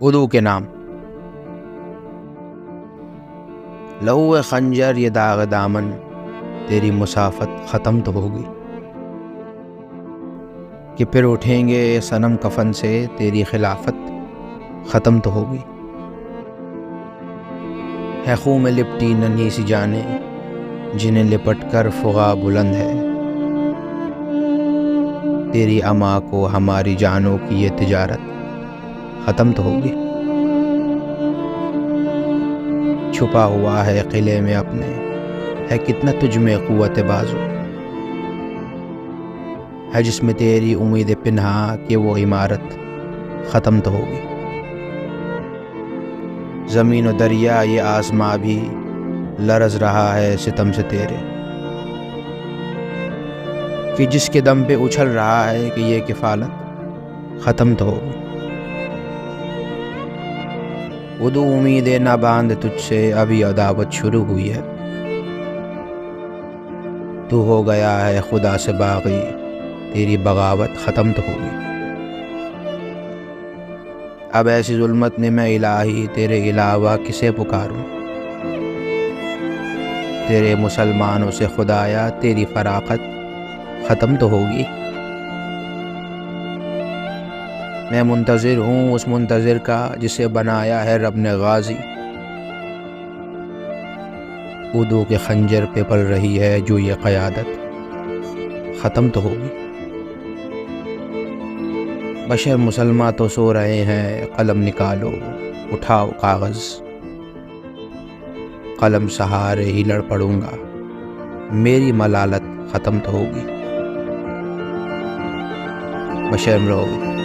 اردو کے نام۔ لہو خنجر یہ داغ دامن، تیری مسافت ختم تو ہوگی، کہ پھر اٹھیں گے صنم کفن سے، تیری خلافت ختم تو ہوگی۔ ہے خوں میں لپٹی ننھی سی جانیں، جنہیں لپٹ کر فغاں بلند ہے، تیری اما کو ہماری جانوں کی یہ تجارت ختم تو ہوگی۔ چھپا ہوا ہے قلعے میں اپنے، ہے کتنا تجھ میں قوت بازو، ہے جس میں تیری امید پنہا کہ وہ عمارت ختم تو ہوگی۔ زمین و دریا یہ آسماں بھی لرز رہا ہے ستم سے تیرے، کہ جس کے دم پہ اچھل رہا ہے کہ یہ کفالت ختم تو ہوگی۔ اردو امیدیں نہ باندھ تجھ سے، ابھی عداوت شروع ہوئی ہے، تو ہو گیا ہے خدا سے باغی، تیری بغاوت ختم تو ہوگی۔ اب ایسی ظلمت نے میں الہی، تیرے علاوہ کسے پکاروں، تیرے مسلمانوں سے خدایا تیری فراقت ختم تو ہوگی۔ میں منتظر ہوں اس منتظر کا جسے بنایا ہے رب نے غازی، اردو کے خنجر پہ پل رہی ہے جو یہ قیادت ختم تو ہوگی۔ بشر مسلماں تو سو رہے ہیں، قلم نکالو اٹھاؤ کاغذ، قلم سہارے ہی لڑ پڑوں گا، میری ملالت ختم تو ہوگی۔ بشر امروی۔